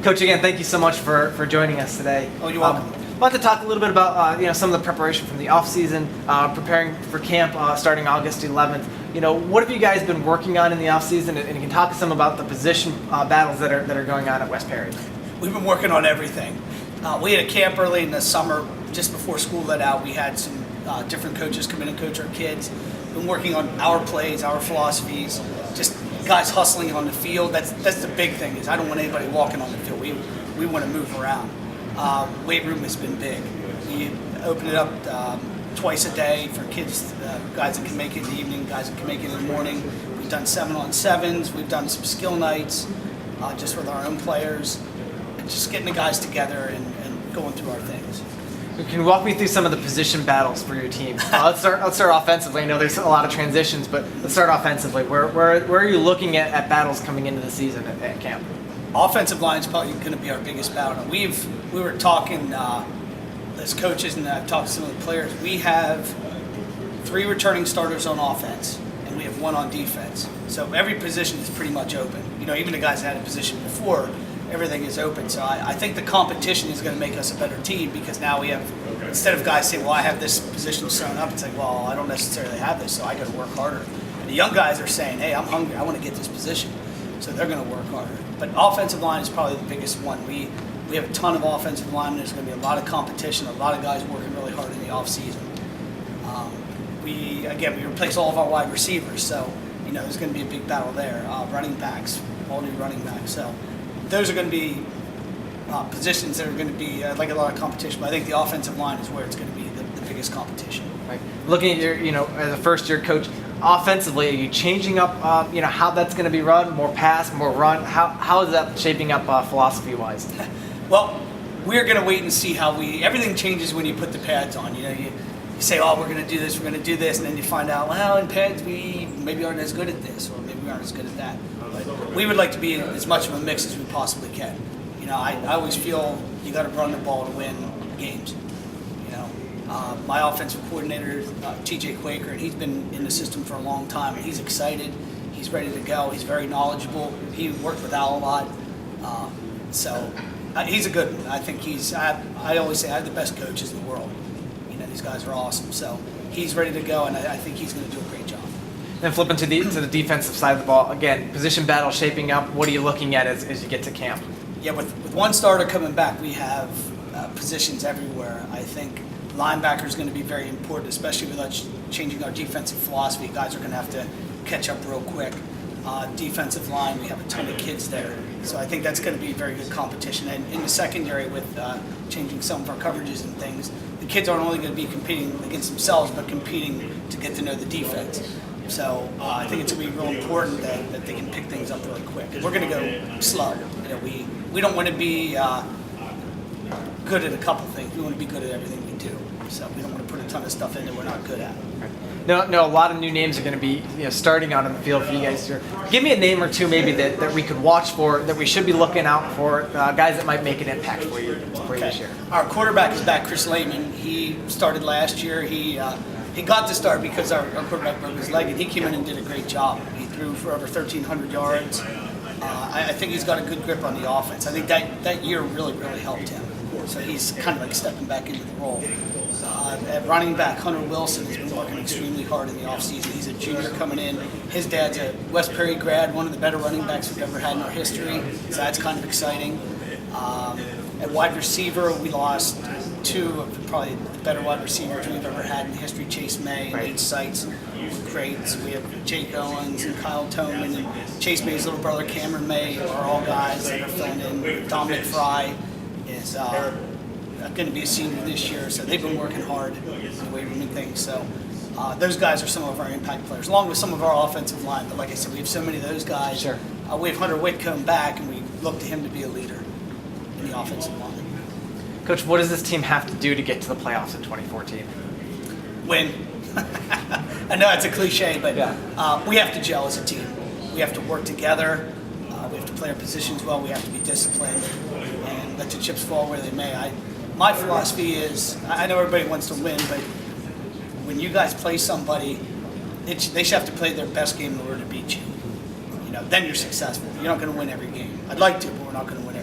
Coach, again, thank you so much for joining us today. Oh, you're welcome. I'd like to talk a little bit about some of the preparation from the off season, preparing for camp starting August 11th. What have you guys been working on in the off season, and you can talk some about the position battles that are going on at West Perry. We've been working on everything. We had a camp early in the summer, just before school let out. We had some different coaches come in and coach our kids. Been working on our plays, our philosophies, just guys hustling on the field. That's the big thing. Is I don't want anybody walking on the field. We want to move around. Weight room has been big. We open it up twice a day for kids, guys that can make it in the evening, guys that can make it in the morning. We've done 7-on-7s. We've done some skill nights just with our own players. Just getting the guys together and going through our things. Can you walk me through some of the position battles for your team? Let's start offensively. I know there's a lot of transitions, but let's start offensively. Where are you looking at battles coming into the season at camp? Offensive line is probably going to be our biggest battle. We were talking as coaches, and I've talked to some of the players. We have 3 returning starters on offense, and we have 1 on defense. So every position is pretty much open. Even the guys that had a position before, everything is open. So I think the competition is going to make us a better team, because now we have, instead of guys saying, well, I have this position sewn up, it's like, well, I don't necessarily have this, so I got to work harder. And the young guys are saying, hey, I'm hungry, I want to get this position. So they're going to work harder. But offensive line is probably the biggest one. We have a ton of offensive linemen. There's going to be a lot of competition, a lot of guys working really hard in the offseason. We replace all of our wide receivers, so there's going to be a big battle there. Running backs, all new running backs. So those are going to be positions that are going to be like a lot of competition. But I think the offensive line is where it's going to be the biggest competition. Right. Looking at your, as a first-year coach, offensively, are you changing up, how that's going to be run? More pass, more run? How is that shaping up philosophy-wise? Well, we're going to wait and see how everything changes when you put the pads on. You say, oh, we're going to do this, we're going to do this, and then you find out, well, in pads we maybe aren't as good at this, or maybe we aren't as good at that. But we would like to be in as much of a mix as we possibly can. I always feel you got to run the ball to win games. My offensive coordinator, TJ Quaker, and he's been in the system for a long time, and he's excited. He's ready to go. He's very knowledgeable. He worked with Al a lot. So he's a good one. I think I always say I have the best coaches in the world. These guys are awesome. So he's ready to go, and I think he's going to do a great job. Then flipping to the defensive side of the ball, again, position battle shaping up. What are you looking at as you get to camp? Yeah, with 1 starter coming back, we have positions everywhere. I think linebacker is going to be very important, especially with us changing our defensive philosophy. Guys are going to have to catch up real quick. Defensive line, we have a ton of kids there. So I think that's going to be very good competition. And in the secondary, with changing some of our coverages and things, the kids aren't only going to be competing against themselves, but competing to get to know the defense. So I think it's going to be real important that they can pick things up really quick. We're going to go slow. We don't want to be good at a couple things. We want to be good at everything we do. So we don't want to put a ton of stuff in that we're not good at. No, a lot of new names are going to be starting out on the field for you guys here. Give me a name or two maybe that we could watch for, that we should be looking out for, guys that might make an impact for you this year. Our quarterback is back, Chris Lehman. He started last year. He got to start because our quarterback broke his leg, and he came in and did a great job. He threw for over 1,300 yards. I think he's got a good grip on the offense. I think that year really helped him. So he's kind of like stepping back into the role. At running back, Hunter Wilson has been working extremely hard in the offseason. He's a junior coming in. His dad's a West Perry grad, one of the better running backs we've ever had in our history. So that's kind of exciting. At wide receiver, we lost 2 of probably the better wide receivers we've ever had in history. Chase May and Nate Seitz were great. So we have Jake Owens and Kyle Toman, and Chase May's little brother Cameron May are all guys that are filling in. Dominic Fry is going to be a senior this year, so they've been working hard in the weight room and things. So those guys are some of our impact players, along with some of our offensive line. But like I said, we have so many of those guys. Sure. We have Hunter Whitcomb back, and we look to him to be a leader in the offensive line. Coach, what does this team have to do to get to the playoffs in 2014? Win. I know it's a cliche, but yeah. We have to gel as a team. We have to work together. We have to play our positions well. We have to be disciplined and let the chips fall where they may. My philosophy is, I know everybody wants to win, but when you guys play somebody, they should have to play their best game in order to beat you. Then you're successful. You're not going to win every game. I'd like to, but we're not going to win